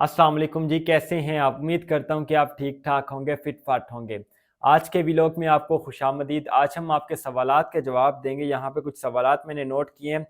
अस्सलाम वालेकुम जी, कैसे हैं आप? उम्मीद करता हूं कि आप ठीक ठाक होंगे, फिट फाट होंगे। आज के व्लॉग में आपको खुशामदीद। आज हम आपके सवालात के जवाब देंगे। यहाँ पे कुछ सवालात मैंने नोट किए हैं।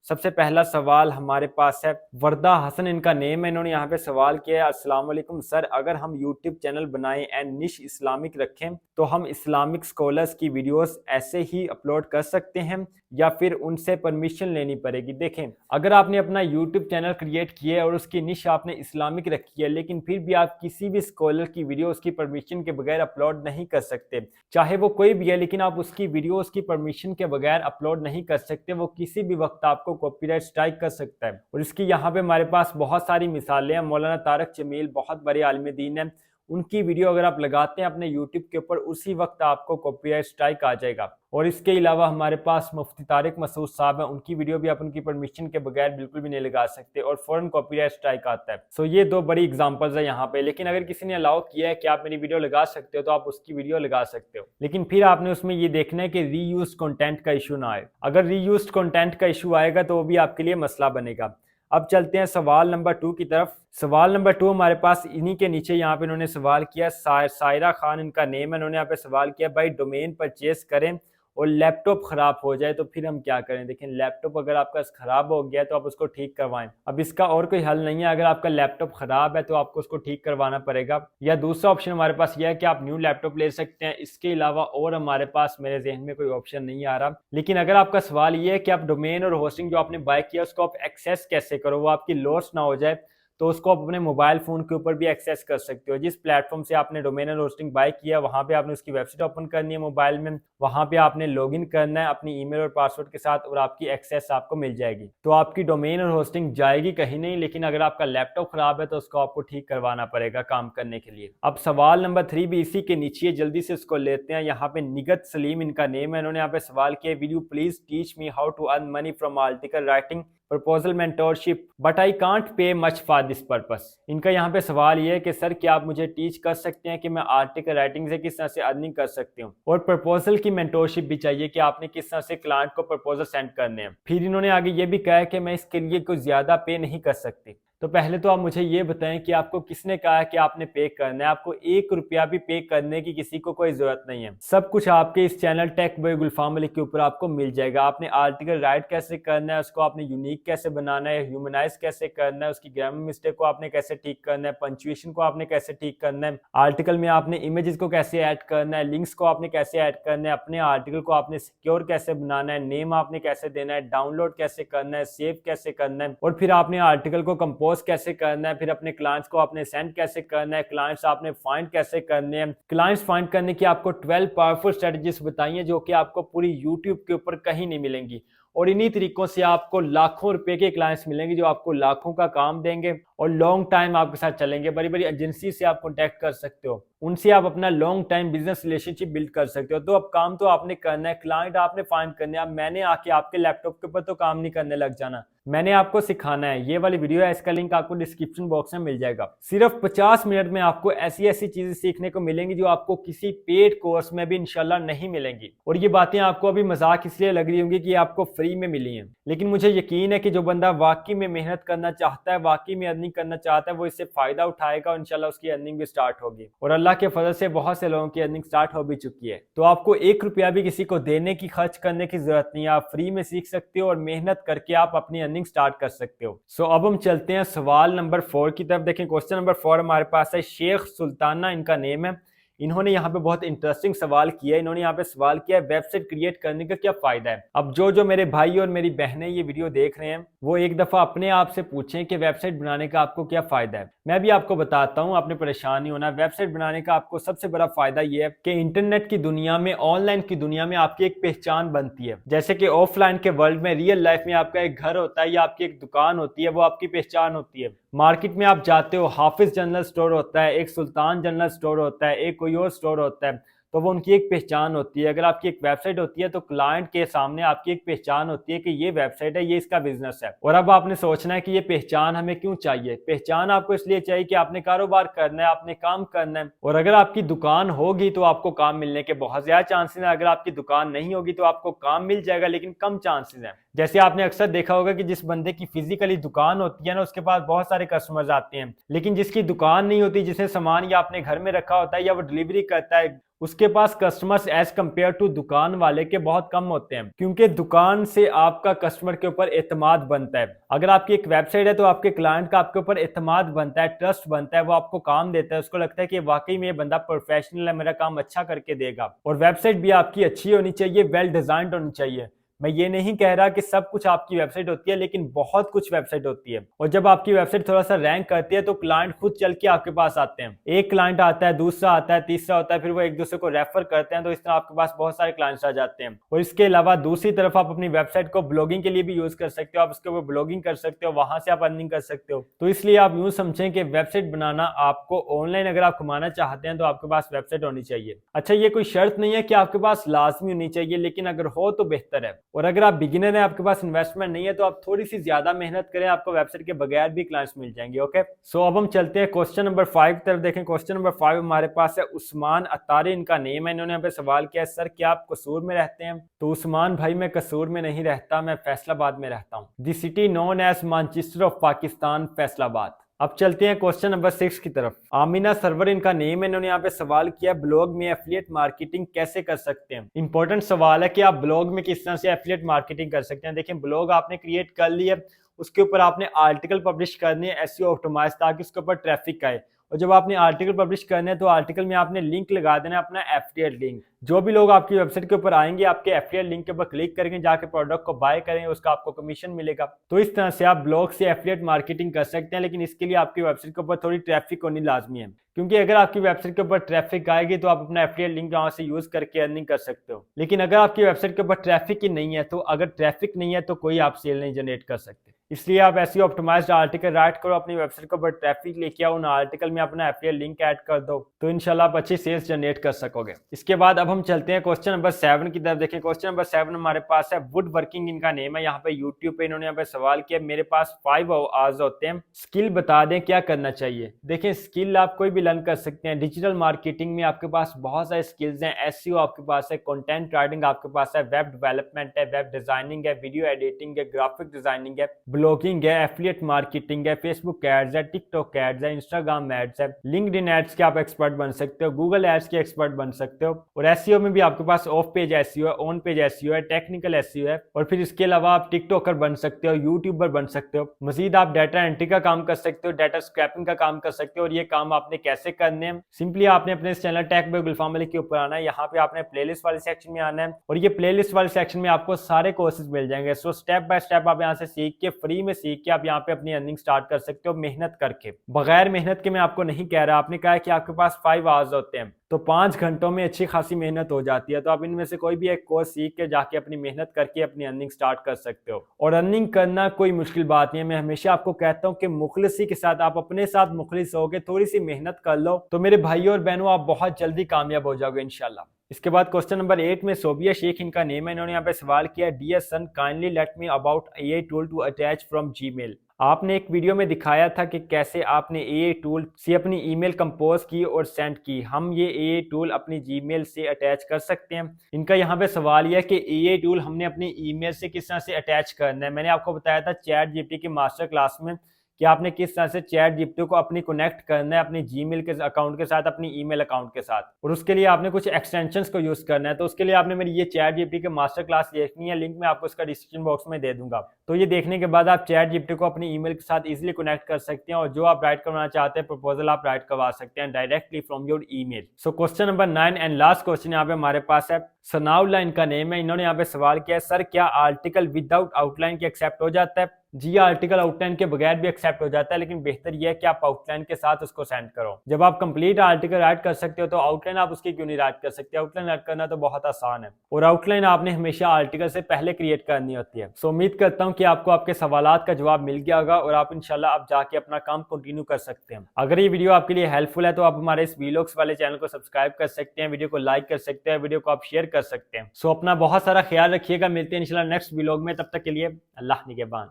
सबसे पहला सवाल हमारे पास है, वर्दा हसन इनका नेम है। इन्होंने यहाँ पे सवाल किया है, अस्सलाम वालेकुम सर, अगर हम यूट्यूब चैनल बनाएं एंड निश इस्लामिक रखें तो हम इस्लामिक स्कॉलर्स की वीडियोस ऐसे ही अपलोड कर सकते हैं या फिर उनसे परमिशन लेनी पड़ेगी? देखें, अगर आपने अपना यूट्यूब चैनल क्रिएट किया है और उसकी निश आपने इस्लामिक रखी है, लेकिन फिर भी आप किसी भी स्कॉलर की वीडियो उसकी परमिशन के बगैर अपलोड नहीं कर सकते, चाहे वो कोई भी है, लेकिन आप उसकी वीडियो उसकी परमिशन के बगैर अपलोड नहीं कर सकते, वो किसी भी वक्त आपको कॉपीराइट स्ट्राइक कर सकता है। और इसकी यहाँ पे हमारे पास बहुत सारी मिसालें हैं। मौलाना तारक जमील बहुत बड़े आलिम दीन है, उनकी वीडियो अगर आप लगाते हैं अपने यूट्यूब के ऊपर, उसी वक्त आपको कॉपीराइट स्ट्राइक आ जाएगा। और इसके अलावा हमारे पास मुफ्ती तारिक मसूद साहब हैं, उनकी वीडियो भी आप उनकी परमिशन के बगैर बिल्कुल भी नहीं लगा सकते और फौरन कॉपीराइट स्ट्राइक आता है। सो ये दो बड़ी एग्जांपल्स है यहाँ पे। लेकिन अगर किसी ने अलाउ किया है कि आप मेरी वीडियो लगा सकते हो तो आप उसकी वीडियो लगा सकते हो, लेकिन फिर आपने उसमें ये देखना है कि रीयूज कंटेंट का इशू ना आए। अगर रीयूज कंटेंट का इशू आएगा तो वो भी आपके लिए मसला बनेगा। अब चलते हैं सवाल नंबर 2 की तरफ। सवाल नंबर 2 हमारे पास इन्हीं के नीचे यहाँ पे इन्होंने सवाल किया, सायरा खान इनका नेम है। इन्होंने यहाँ पे सवाल किया, भाई डोमेन परचेस करें और लैपटॉप खराब हो जाए तो फिर हम क्या करें? देखें, लैपटॉप अगर आपका खराब हो गया तो आप उसको ठीक करवाएं। अब इसका और कोई हल नहीं है। अगर आपका लैपटॉप खराब है तो आपको उसको ठीक करवाना पड़ेगा, या दूसरा ऑप्शन हमारे पास यह है कि आप न्यू लैपटॉप ले सकते हैं। इसके अलावा और हमारे पास मेरे जहन में कोई ऑप्शन नहीं आ रहा। लेकिन अगर आपका सवाल ये है कि आप डोमेन और होस्टिंग जो आपने बाय किया उसको आप एक्सेस कैसे करो, वो आपकी लॉस ना हो जाए, तो उसको आप अपने मोबाइल फोन के ऊपर भी एक्सेस कर सकते हो। जिस प्लेटफॉर्म से आपने डोमेन और होस्टिंग बाय किया, वहां पे आपने उसकी वेबसाइट ओपन करनी है मोबाइल में, वहां पे आपने लॉगिन करना है अपनी ईमेल और पासवर्ड के साथ और आपकी एक्सेस आपको मिल जाएगी। तो आपकी डोमेन और होस्टिंग जाएगी कहीं नहीं, लेकिन अगर आपका लैपटॉप खराब है तो उसको आपको ठीक करवाना पड़ेगा काम करने के लिए। अब सवाल नंबर 3 भी इसी के नीचे, जल्दी से इसको लेते हैं। यहाँ पे निगत सलीम इनका नेम है। इन्होंने यहाँ पे सवाल किया, will you please teach me how to earn money from article writing proposal mentorship but I can't pay much for this purpose. इनका यहाँ पे सवाल ये है कि सर क्या आप मुझे टीच कर सकते हैं कि मैं आर्टिकल राइटिंग से किस तरह से अर्निंग कर सकती हूँ, और प्रपोजल की मेंटोरशिप भी चाहिए कि आपने किस तरह से क्लाइंट को प्रपोजल सेंड करने हैं। फिर इन्होंने आगे ये भी कहा है कि मैं इसके लिए कुछ ज्यादा पे नहीं कर सकती। तो पहले तो आप मुझे ये बताएं कि आपको किसने कहा है कि आपने पे करना है? आपको 1 रुपया भी पे करने की किसी को कोई जरूरत नहीं है। सब कुछ आपके इस चैनल टेक बाय गुलफाम अली के ऊपर आपको मिल जाएगा। आपने आर्टिकल राइट कैसे करना है, उसको आपने यूनिक कैसे बनाना है, ह्यूमनाइज कैसे करना है, उसकी ग्रामर मिस्टेक को आपने कैसे ठीक करना है, पंचुएशन को आपने कैसे ठीक करना है, आर्टिकल में आपने इमेजेस को कैसे ऐड करना है, लिंक्स को आपने कैसे ऐड करना है, अपने आर्टिकल को आपने सिक्योर कैसे बनाना है, नेम आपने कैसे देना है, डाउनलोड कैसे करना है, सेव कैसे करना है, और फिर आपने आर्टिकल को कंपोज कैसे करना है, फिर अपने क्लाइंट्स को आपने सेंड कैसे करना है, क्लाइंट्स आपने फाइंड कैसे करने हैं। क्लाइंट्स फाइंड करने की आपको 12 पावरफुल स्ट्रेटजीज बताई हैं जो कि आपको पूरी यूट्यूब के ऊपर कहीं नहीं मिलेंगी। और इन्हीं तरीकों से आपको लाखों रुपए के क्लाइंट्स मिलेंगे जो आपको लाखों का काम देंगे और लॉन्ग टाइम आपके साथ चलेंगे। बड़ी बड़ी एजेंसी से आप कॉन्टैक्ट कर सकते हो, उनसे आप अपना long time business relationship build कर सकते हो। तो अब काम तो आपने करना है, क्लाइंट आपने फाइंड करने हैं। अब मैंने आके आपके लैपटॉप के ऊपर तो काम नहीं करने लग जाना, मैंने आपको सिखाना है। ये वाली वीडियो है, इसका लिंक आपको डिस्क्रिप्शन बॉक्स में मिल जाएगा। सिर्फ 50 मिनट में आपको ऐसी ऐसी चीजें सीखने को मिलेंगी जो आपको किसी पेड कोर्स में भी इंशाल्लाह नहीं मिलेंगी। और ये बातें आपको अभी मजाक इसलिए लग रही होंगी कि आपको फ्री में मिली हैं, लेकिन मुझे यकीन है कि जो बंदा वाकई में मेहनत करना चाहता है, वाकई में अर्निंग करना चाहता है, वो इससे फायदा उठाएगा और इंशाल्लाह उसकी अर्निंग भी स्टार्ट होगी। और अल्लाह के फजल से बहुत से लोगों की अर्निंग स्टार्ट हो भी चुकी है। तो आपको 1 रुपया भी किसी को देने की, खर्च करने की जरूरत नहीं है। आप फ्री में सीख सकते हो और मेहनत करके आप अपनी अर्निंग स्टार्ट कर सकते हो। सो अब हम चलते हैं सवाल नंबर 4 की तरफ। देखें, क्वेश्चन नंबर 4 हमारे पास है, शेख सुल्ताना इनका नेम है। इन्होंने यहाँ पे बहुत इंटरेस्टिंग सवाल किया है। इन्होंने यहाँ पे सवाल किया है, वेबसाइट क्रिएट करने का क्या फायदा है? अब जो मेरे भाई और मेरी बहनें ये वीडियो देख रहे हैं, वो एक दफा अपने आप से पूछें कि वेबसाइट बनाने का आपको क्या फायदा है। मैं भी आपको बताता हूँ, आपने परेशान नहीं होना। वेबसाइट बनाने का आपको सबसे बड़ा फायदा ये है कि इंटरनेट की दुनिया में, ऑनलाइन की दुनिया में आपकी एक पहचान बनती है। जैसे कि ऑफलाइन के वर्ल्ड में, रियल लाइफ में आपका एक घर होता है या आपकी एक दुकान होती है, वो आपकी पहचान होती है। मार्केट में आप जाते हो, हाफिज जनरल स्टोर होता है, एक सुल्तान जनरल स्टोर होता है, एक कोई और स्टोर होता है। तो वो उनकी एक पहचान होती है। अगर आपकी एक वेबसाइट होती है तो क्लाइंट के सामने आपकी एक पहचान होती है कि ये वेबसाइट है, ये इसका बिजनेस है। और अब आपने सोचना है कि ये पहचान हमें क्यों चाहिए। पहचान आपको इसलिए चाहिए कि आपने कारोबार करना है, आपने काम करना है, और अगर आपकी दुकान होगी तो आपको काम मिलने के बहुत ज्यादा चांसेस हैं। अगर आपकी दुकान नहीं होगी तो आपको काम मिल जाएगा लेकिन कम चांसेस हैं। जैसे आपने अक्सर देखा होगा कि जिस बंदे की फिजिकली दुकान होती है ना, उसके पास बहुत सारे कस्टमर्स आते हैं, लेकिन जिसकी दुकान नहीं होती, जिसने सामान या अपने घर में रखा होता है या वो डिलीवरी करता है, उसके पास कस्टमर्स एज कंपेयर टू दुकान वाले के बहुत कम होते हैं, क्योंकि दुकान से आपका कस्टमर के ऊपर एतमाद बनता है। अगर आपकी एक वेबसाइट है तो आपके क्लाइंट का आपके ऊपर एतमाद बनता है, ट्रस्ट बनता है, वो आपको काम देता है, उसको लगता है कि वाकई में ये बंदा प्रोफेशनल है, मेरा काम अच्छा करके देगा। और वेबसाइट भी आपकी अच्छी होनी चाहिए, वेल डिजाइंड होनी चाहिए। मैं ये नहीं कह रहा कि सब कुछ आपकी वेबसाइट होती है, लेकिन बहुत कुछ वेबसाइट होती है। और जब आपकी वेबसाइट थोड़ा सा रैंक करती है तो क्लाइंट खुद चल के आपके पास आते हैं। एक क्लाइंट आता है, दूसरा आता है, तीसरा होता है, फिर वो एक दूसरे को रेफर करते हैं, तो इस तरह आपके पास बहुत सारे क्लाइंट्स आ जाते हैं। और इसके अलावा दूसरी तरफ आप अपनी वेबसाइट को ब्लॉगिंग के लिए भी यूज कर सकते हो। आप उसके ऊपर ब्लॉगिंग कर सकते हो, वहां से आप अर्निंग कर सकते हो। तो इसलिए आप यूं समझें कि वेबसाइट बनाना आपको ऑनलाइन अगर आप कमाना चाहते हैं तो आपके पास वेबसाइट होनी चाहिए। अच्छा, ये कोई शर्त नहीं है कि आपके पास लाजमी होनी चाहिए, लेकिन अगर हो तो बेहतर है। और अगर आप बिगिनर है, आपके पास इन्वेस्टमेंट नहीं है, तो आप थोड़ी सी ज्यादा मेहनत करें, आपको वेबसाइट के बगैर भी क्लाइंट्स मिल जाएंगे। ओके, सो अब हम चलते हैं क्वेश्चन नंबर 5 तरफ। देखें क्वेश्चन नंबर 5 हमारे पास है उस्मान अतारी, इनका नेम है। इन्होंने यहाँ पे सवाल किया है, सर क्या आप कसूर में रहते हैं? तो उस्मान भाई, मैं कसूर में नहीं रहता, मैं फैसलाबाद में रहता हूँ। The city known as Manchester of Pakistan, Faisalabad. अब चलते हैं क्वेश्चन नंबर 6 की तरफ। आमिना सरवर इनका नेम है। इन्होंने यहाँ पे सवाल किया, ब्लॉग में एफिलिएट मार्केटिंग कैसे कर सकते हैं? इंपॉर्टेंट सवाल है कि आप ब्लॉग में किस तरह से एफिलिएट मार्केटिंग कर सकते हैं। देखिए, ब्लॉग आपने क्रिएट कर लिया, उसके ऊपर आपने आर्टिकल पब्लिश करनी है एसईओ ऑप्टिमाइज, ताकि उसके ऊपर ट्रैफिक आए। और जब आपने आर्टिकल पब्लिश करना है तो आर्टिकल में आपने लिंक लगा देना है, अपना एफिलिएट लिंक। जो भी लोग आपकी वेबसाइट के ऊपर आएंगे, आपके एफिलिएट लिंक के ऊपर क्लिक करेंगे, जाके प्रोडक्ट को बाय करेंगे, उसका आपको कमीशन मिलेगा। तो इस तरह से आप ब्लॉग से एफिलिएट मार्केटिंग कर सकते हैं, लेकिन इसके लिए आपकी वेबसाइट के ऊपर थोड़ी ट्रैफिक होनी लाजमी है। क्योंकि अगर आपकी वेबसाइट के ऊपर ट्रैफिक आएगी तो आप अपना एफिलिएट लिंक वहां से यूज करके अर्निंग कर सकते हो। लेकिन अगर आपकी वेबसाइट के ऊपर ट्रैफिक ही नहीं है, तो अगर ट्रैफिक नहीं है तो कोई आप सेल नहीं जनरेट कर सकते। इसलिए आप ऐसी ऑप्टिमाइज्ड आर्टिकल राइट करो, अपनी वेबसाइट के ऊपर ट्रैफिक लेके आओ, उन आर्टिकल में अपना एफिलिएट लिंक ऐड कर दो, तो इंशाल्लाह आप अच्छी सेल्स जनरेट कर सकोगे। इसके बाद अब हम चलते हैं क्वेश्चन नंबर 7 की तरफ। देखिए क्वेश्चन नंबर 7 हमारे पास है, वुड वर्किंग इनका नेम है। यहाँ पे यूट्यूब पे इन्होंने यहाँ पे सवाल किया, मेरे पास 5 आवर्स होते हैं, स्किल बता दें क्या करना चाहिए? देखिए, स्किल आप कोई भी लर्न कर सकते हैं। डिजिटल मार्केटिंग में आपके पास बहुत सारे स्किल्स हैं। एसईओ आपके पास है, कंटेंट राइटिंग आपके पास है, वेब डेवलपमेंट है, वेब डिजाइनिंग है, वीडियो एडिटिंग है, ग्राफिक डिजाइनिंग है, ब्लॉगिंग है, एफिलिएट मार्केटिंग है, फेसबुक एड्स है, टिकटॉक एड्स है, इंस्टाग्राम एड्स है, लिंक्डइन एड्स के आप एक्सपर्ट बन सकते हो, गूगल एड्स के एक्सपर्ट बन सकते हो। और एसईओ में भी आपके पास ऑफ पेज एसईओ है, ऑन पेज एसईओ है, टेक्निकल एसईओ है। और फिर इसके अलावा आप टिकटॉकर बन सकते हो, यूट्यूबर बन सकते हो। मजीद आप डाटा एंट्री का काम कर सकते हो, डाटा स्क्रैपिंग का काम कर सकते हो। और ये काम आपने कैसे करने हैं? सिंपली आपने अपने इस चैनल टेक बाय गुलफाम मलिक के ऊपर आना है, यहाँ पे आपने प्लेलिस्ट वाले सेक्शन में आना है, और ये प्लेलिस्ट वाले सेक्शन में आपको सारे कोर्सेज मिल जाएंगे। सो स्टेप बाय स्टेप आप यहाँ से सीख के, फ्री में सीख के आप यहाँ पे अपनी अर्निंग स्टार्ट कर सकते हो, मेहनत करके। बगैर मेहनत के मैं आपको नहीं कह रहा। आपने कहा कि आपके पास 5 आवर्स होते हैं, तो 5 घंटों में अच्छी खासी मेहनत हो जाती है। तो आप इनमें से कोई भी एक कोर्स सीख के जाके अपनी मेहनत करके अपनी अर्निंग स्टार्ट कर सकते हो। और अर्निंग करना कोई मुश्किल बात नहीं है। मैं हमेशा आपको कहता हूँ कि मुखलिसी के साथ, आप अपने साथ मुखलिस होगे, थोड़ी सी मेहनत कर लो, तो मेरे भाइयों और बहनों आप बहुत जल्दी कामयाब हो जाओगे इंशाल्लाह। इसके बाद क्वेश्चन नंबर 8 में सोबिया शेख इनका नेम है। इन्होंने यहाँ पे सवाल किया, dear son kindly let me about AI tool to attach from Gmail. आपने एक वीडियो में दिखाया था कि कैसे आपने एआई टूल से अपनी ईमेल कंपोज की और सेंड की। हम ये एआई टूल अपनी जीमेल से अटैच कर सकते हैं? इनका यहाँ पे सवाल यह है कि एआई टूल हमने अपनी ईमेल से किस तरह से अटैच करना है। मैंने आपको बताया था चैट जीपीटी की मास्टर क्लास में कि आपने किस तरह से चैट जीपीटी को अपनी कनेक्ट करना है अपनी जीमेल के अकाउंट के साथ, अपनी ईमेल अकाउंट के साथ। और उसके लिए आपने कुछ एक्सटेंशंस को यूज करना है। तो उसके लिए आपने मेरी ये चैट जीपीटी की मास्टर क्लास देखनी है, लिंक मैं आपको इसका डिस्क्रिप्शन बॉक्स में दे दूंगा। तो ये देखने के बाद आप चैट जीपीटी को अपनी ईमेल के साथ इजीली कनेक्ट कर सकते हैं, और जो आप राइट करवाना चाहते हैं प्रपोजल आप राइट करवा सकते हैं directly from your email. So question number 9 and last question यहाँ पे हमारे पास है, सनाउ लाइन का नेम है। इन्होंने यहाँ पे सवाल किया है, सर क्या आर्टिकल विदाउट आउटलाइन के एक्सेप्ट हो जाता है? जी, आर्टिकल आउटलाइन के बगैर भी एक्सेप्ट हो जाता है, लेकिन बेहतर यह है कि आप आउटलाइन के साथ उसको सेंड करो। जब आप कंप्लीट आर्टिकल ऐड कर सकते हो तो आउटलाइन आप उसकी क्यों नहीं ऐड कर सकते? आउटलाइन ऐड करना तो बहुत आसान है, और आउटलाइन आपने हमेशा आर्टिकल से पहले क्रिएट करनी होती है। सो उम्मीद करता हूँ कि आपको आपके सवालात का जवाब मिल गया होगा और आप इंशाल्लाह आप जाके अपना काम कंटिन्यू कर सकते हैं। अगर ये वीडियो आपके लिए हेल्पफुल है तो आप हमारे इस वीलॉग्स वाले चैनल को सब्सक्राइब कर सकते हैं, वीडियो को लाइक कर सकते हैं, वीडियो को आप शेयर कर सकते हैं। सो अपना बहुत सारा ख्याल रखिएगा, मिलते हैं इंशाल्लाह नेक्स्ट वीलॉग में। तब तक के लिए अल्लाह निगहबान।